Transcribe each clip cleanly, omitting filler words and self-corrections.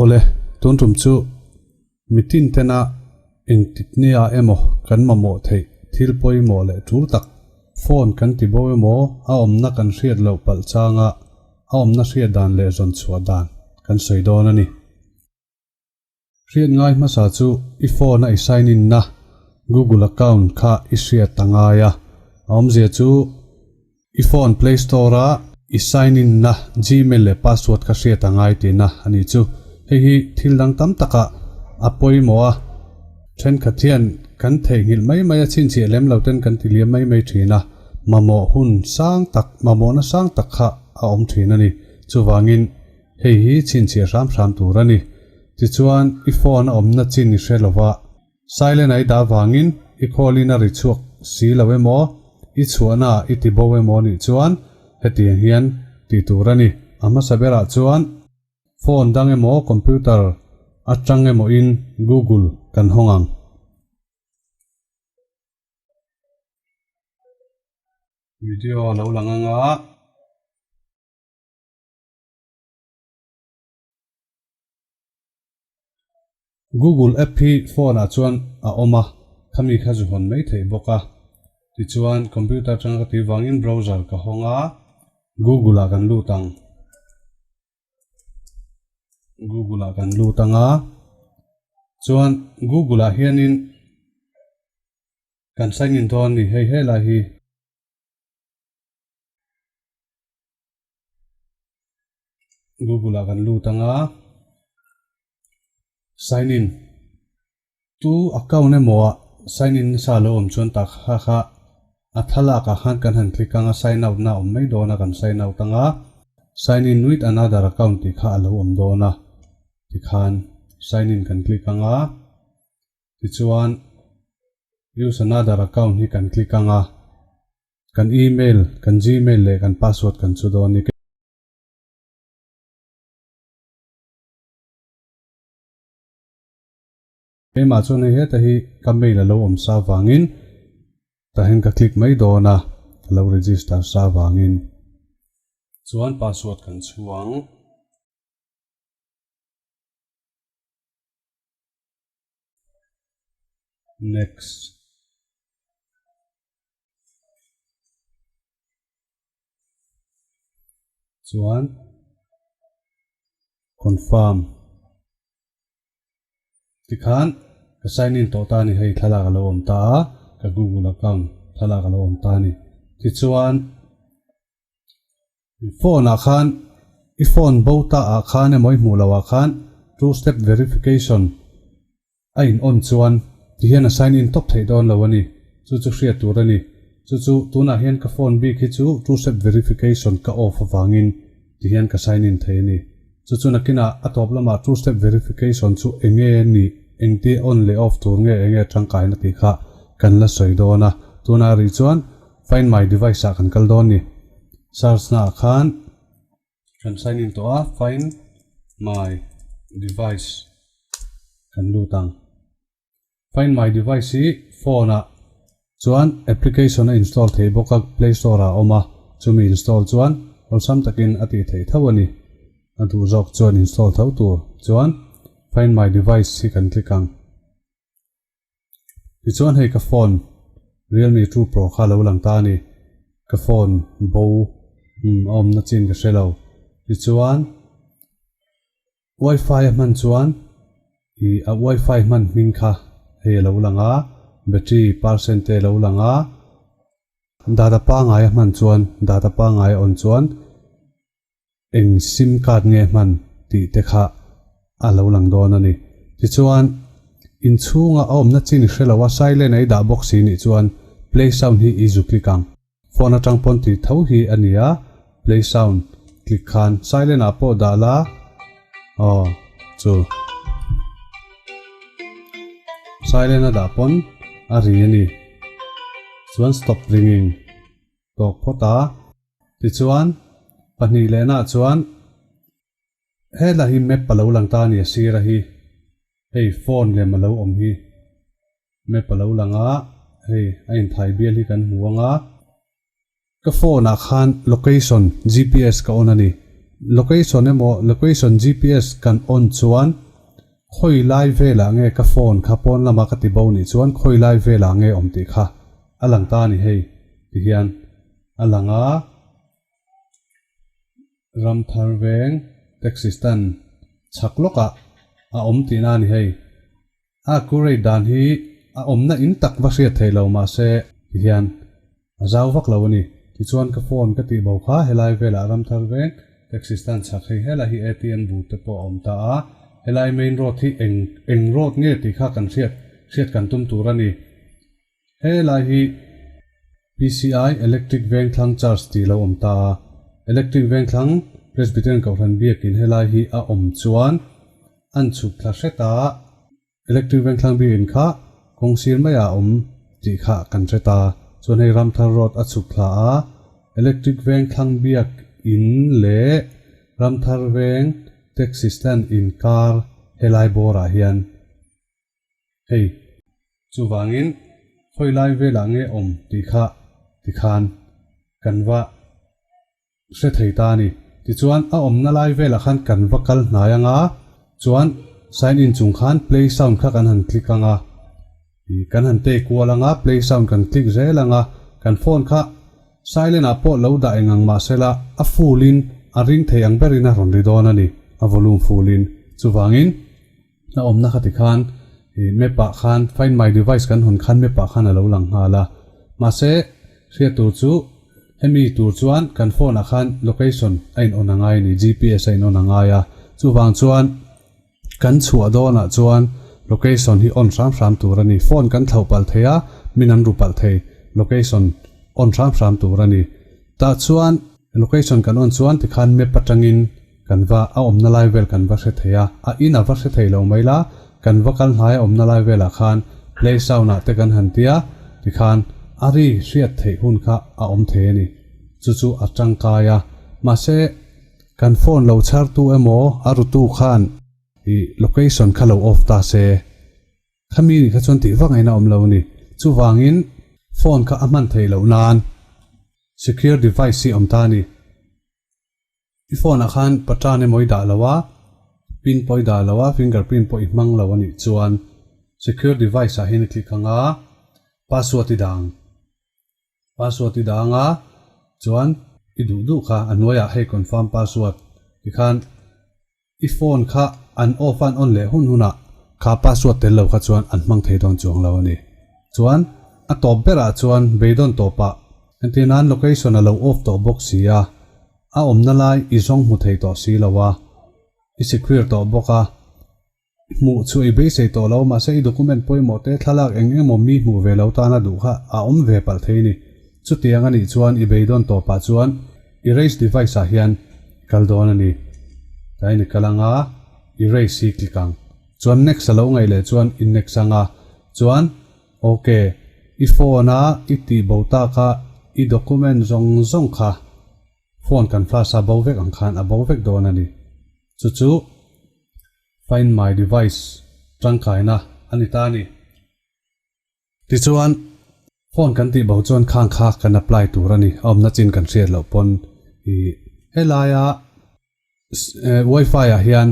ole tun rum chu mitin tena engtitnia emo kan mamo thei thil poi mo le tur tak phone kan ti bo emo a omna kan hriat lo pal changa a omna hriat dan le zon chua dan kan soidon ani hriat ngai ma sa chu I phone a sign in na Google account kha I hriat tangaya om zia chu I phone Play Store a I sign in na Gmail le password ka hriat tangai ti na ani chu hei thil dang tam taka apoi mo a then khathian kan thei ngil mai a chin chi lem lo ten kan ti liam mai thina mamo hun sang tak mamo na sang tak kha a om thina ni chuwangin hei hi chin chi ram turani ti chuan I phone om na chin ni hrelowa silent ai da wangin I callina ri chuak si lawe mo I chuana I ti bowe mo ni chuan hetiang hian ti turani ama sabera chuan phone dang emo computer atang emo in Google kan hongang video lo langanga Google app hi phone a chuan a oma khami kha ju hon mai thei boka ti chuan computer tang ka ti wangin browser ka honga Google a kan lutanga chuan Google a hianin kan sign in don ni hei la hi Google a kan lutanga sign in tu account emo sign in sa lo om chuan tak kha athala ka han kan han klikanga sign out na om mai dona kan sign out anga sign in with another account ti kha lo om dona ti khan sign in kan klikanga ti chuan use another account hi kan klikanga kan email kan Gmail le kan password kan chu doni ema chuan he ta hi ka mail lo om sa wangin ta hen ka click mai dona lo register sa wangin chuan password kan chuang next chuan confirm tikhan ka sign in to ta ni hei thalaka lo om ta ka Google account thalaka lo om ta ni ti chuan phone a khan I phone bota a khan e moi mulawa khan two step verification a in on chuan ti hian a sign in top thei don lo ani chu hriat turani chu tuna hian ka phone bi khi chu two step verification ka off awangin ti hian ka sign in thei ni chu nakina atop lama two step verification chu enge ni engti on le off tur nge tangkai na ti kha kan la soidona tuna ri chuan find my device a kan kal don ni search na khan kan sign in to a find my device kan lutang find my device hi phone a chuan application a install thei boka Play Store a oma chumi install chuan osam takin ati thei thawani atu jok chuan install thau tur chuan find my device hi kan klikang ti chuan hei ka phone Realme 2 Pro kha lo lang ta ni ka phone bo om na chin ka shelo ti chuan Wi-Fi man chuan I a Wi-Fi man min kha hei lo langa battery percent lo langa data pa ngai man chuan data pa ngai on chuan eng sim card nge man ti te kha a lo lang don ani ti chuan in chunga om na chin hrelowa silent ai da box hi ni chuan play sound hi izu klikang phone atang pon ti tho hi ania play sound click khan silent a po da la chu silent a da pon a ri ani chuan stop ringing tok phota ti chuan pani le na chuan he la hi map palo lang ta ni sira hi hei phone le malo om hi map palo langa hei ain thai bial hi kan huanga ka phone a khan location GPS ka on ani location emo location GPS kan on chuan khoi lai vela nge ka phone kha pon lama ka ti bo ni chuan khoi lai vela nge om ti kha alang ta ni hei ti hian alanga Ramthar Veng taxi stand chakloka a om ti na ni hei a kurei dan hi a om na in tak va hriat thei lo ma se ti hian a zau vak lo ni ti chuan ka phone ka ti bo kha helai vela Ramthar Veng taxi stand chak hei hela hi ATM bu te po om ta a helai main road hi eng road nge ti kha kan hriat kan tum tur ani helai hi PCI electric veng thlang charge ti lo om ta electric veng thlang Presbyterian Kauran biakin helai hi a om chuan an chuk thla hreta electric veng thlang biin kha kongsir maya om ti kha kan hreta chuan hei Ramthar Road a chuk thla a electric veng thlang biak in le Ramthar Veng taxi stand in car helai bora hian hei chuwangin khoilai vela nge om ti khan kanwa hre thei ta ni ti chuan a om na lai vela khan kanwa kal hnaianga chuan sign in chung khan play sound kha kan han click anga kan han te kualanga play sound kan click zelanga kan phone kha silent a po lo da engang ma sela a full in a ring thei ang berina ron ri don ani a volume full in chuwangin na om na khati khan mepa khan find my device kan hun khan mepa khan alo lang hala ma se hria tur chu hemi tur chuan kan phone a khan location ain onangai ni GPS ain onangai a chuwang chuan kan chhuah dawna chuan location hi on ram tur ani phone kan thopal theya minan rupal thei location on ram tur ani ta chuan location kan on chuan ti khan map atangin kanwa a omna lai vel kanwa hre theya a ina va hre thei lo maila kanwa kal hnai omna lai vela khan play sauna te kan han tia ti khan ari hriat thei hun kha a om the ni chu atang kaya ma se kan phone lo char tu emo aru tu khan i location khalo off ta se khami ni kha chon ti wangai na om lo ni chu wangin phone kha aman thei lo nan secure device si om ta ni i phone a khan patane moi da lawa pin poi da lawa fingerprint poi mang lawa ni chuan secure device a hin click anga password ti danga chuan i du kha anwaya hei confirm password ti khan i phone kha an off an on le huna kha password tel lo kha chuan an mang thei don chuang lo ani chuan a top bera chuan beidon topa antinan location a lo off to box sia a omna lai i zong mu thei to si lawa i secure to boka mu chu i be sei to lo ma sei document poi mo te thalak engemo mi mu ve lo ta na du kha a om ve pal thei ni chu tiang ani chuan i beidon to pa chuan erase device a hian kal don ani tai ni kalanga erase si klikang chuan next alo ngai le chuan in next anga chuan okay i phone a i ti bota kha i document zong kha phone kan flash a bovek ang khan a bovek don ani chu find my device tangkaina ani ta ni ti chuan phone kan ti bo chuan khang kha kan apply tur ani omna chin kan share lo pon i helaya wifi a hian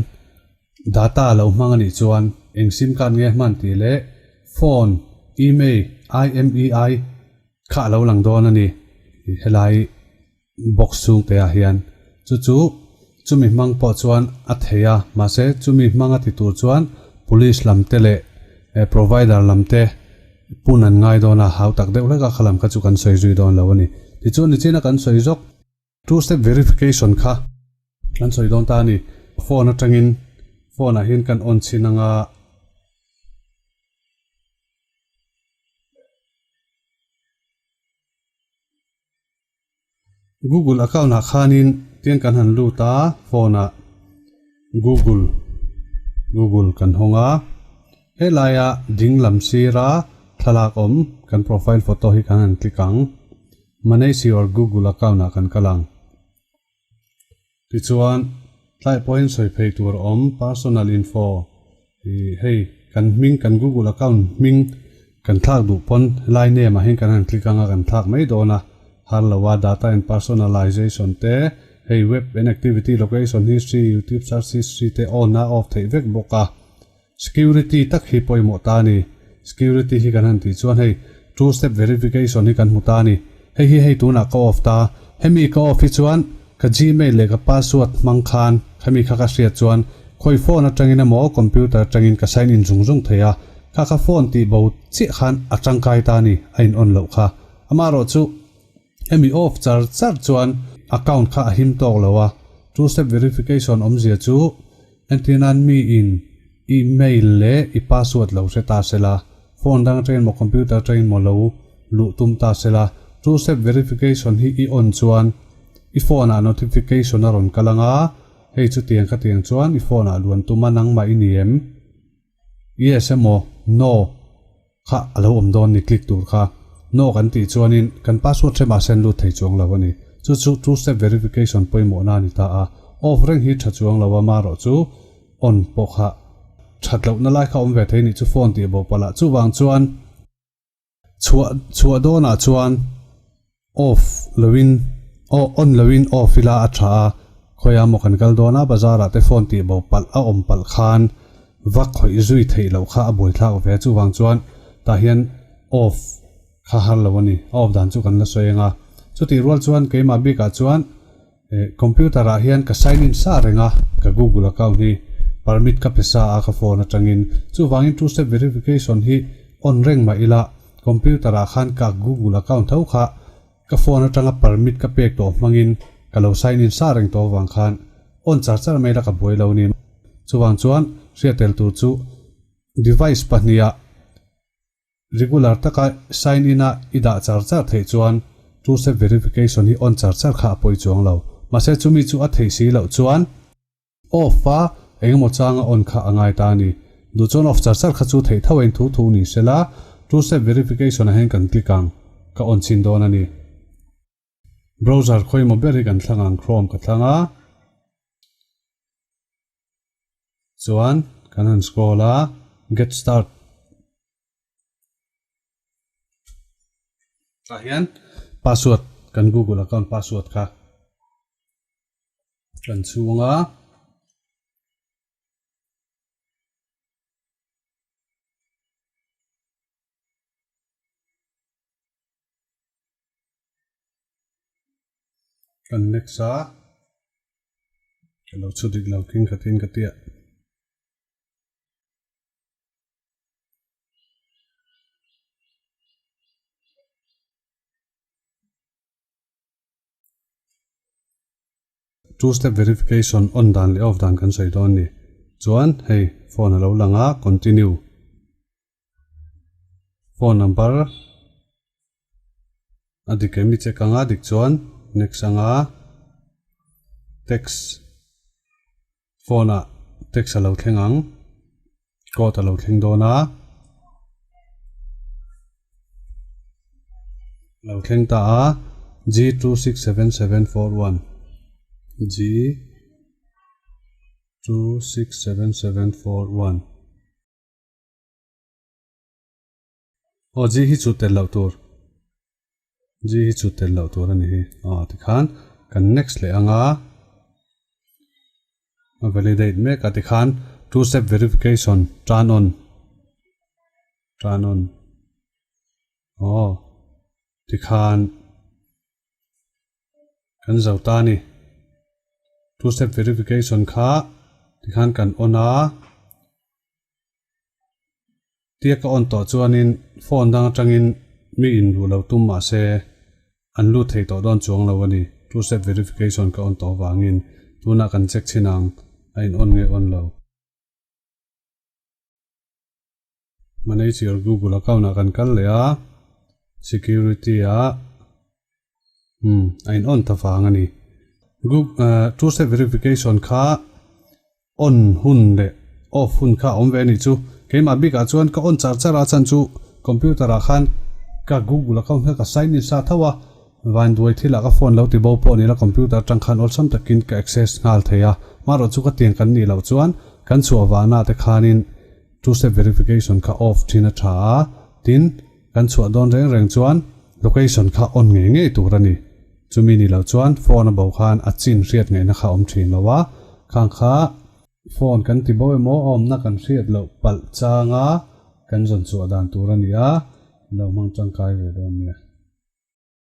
data lo mangani chuan eng sim card nge man ti le phone email IMEI kha lo lang don ani helai box chung te a hian chu chumi mang po chuan a theya ma se chumi manga ti tur chuan police lam te le provider lam te punan ngai dona how tak deuh leka khalam ka chu kan soi zui don lo ani ti chu ni china kan soi jok two step verification kha kan soi don ta ni phone atangin phone a hin kan on chinanga Google account na khanin tian kan han lu ta phone a Google kan honga helaya dinglam sira thalak om kan profile photo hi kan han klikang manai si or Google account na kan kalang ti chuan tlai point soi phei tur om personal info hei kan ming kan Google account ming kan thak du pon line name a hin kan han klikanga kan thak mai dona halawa data and personalization te hey web inactivity location history YouTube search history te on na off thei vek boka security tak hi poimo ta ni security hi kan han ti chuan hei two step verification hi kan muta ni hei tu na ka off ta hemi ka off hi chuan ka gmail le ka password mang khan khami kha ka ria chuan khoi phone atangin a mo computer atangin ka sign in jung theya ka phone ti bo chi khan atang kai ta ni ain on lo kha amaro chu hemi off char chuan account kha him tok lawa two step verification omzia chu antinan mi in email le I password lo se ta sela phone dang train mo computer train mo lo lu tum ta sela two step verification hi I on chuan I phone a notification a ron kalanga hei chu tiang kha tiang chuan I phone a luan tuma nang ma iniem yes mo no kha alo om don ni click tur kha no kan ti chuanin kan password se ma sen lu thei chuang lawani chu two step verification poimo na ni ta a off reng hi tha chuang lawa ma ro chu on po kha thatlo na lai kha om ve thei ni chu phone ti bo pala chu wang chuan chua do na chuan off lowin on lowin off ila a tha khoya mo kan kal do na bazara te phone ti bo pal a om pal khan vak khoi zui thei lo kha a boi thla ve chu wang chuan ta hian off kha har lawani off dan chu kan la soenga chu ti rol chuan ke ma bi ka chuan computer a hian ka sign in sa renga ka Google account ni permit ka pesa a ka phone atangin chu wangin two step verification hi on reng ma ila computer a khan ka Google account thau kha ka phone atanga permit ka pek to mangin ka lo sign in sa reng to wang khan on char mai la ka boi lo ni chu wang chuan riatel tu chu device pahnia regular taka sign in a ida char thei chuan two step verification hi on char kha poi chuang lo ma se chumi chu a thei si lo chuan off fa engmo changa on kha angai ta ni du chon off char kha chu thei thawen thu ni sela two step verification a hen kan klikang ka on chin don ani browser khoi mo beri kan thlangang Chrome ka thlanga chuan kan han scrolla get start hian password kan Google account password kha kan chunga kan next a lo chudik lo king khatin katia two step verification on dan le off dan kan sei don ni chuan hei phone alo langa continue phone number adik mi chekanga dik chuan next anga text phone a text alo thlengang code alo thleng dona lo thleng ta a G267741 G267741 G hi chu tel lo tur G hi chu tel lo tur ani hi ti khan kan next le anga validate me ka ti khan two step verification turn on ti khan kan zauta ni two step verification kha ti khan kan ona tia ka on to chuanin phone dang atangin mi in ru lo tum ma se an lu thei to don chuang lo ani two step verification ka on to wangin tuna kan check chinang ain on nge on lo manage your Google account kan kal le a security a ain on ta wang ani two step verification kha on hun le off hun kha om ve ni chu keima bi ka chuan ka on char a chan chu computer a khan ka Google account ka sign in sa thawa van duai thila ka phone lo ti bo po ni la computer tang khan ol sam takin ka access ngal theya maro chu ka tiang kan ni lo chuan kan chu awana te khanin two step verification ka off thina tha tin kan chu don reng chuan location kha on nge turani chumi ni lo chuan phone a bo khan a chin riat nge na kha om thin lo wa khang kha phone kan ti bo emo om na kan riat lo pal changa kan zon chu adan tur ani a lo mang changkai ve do nia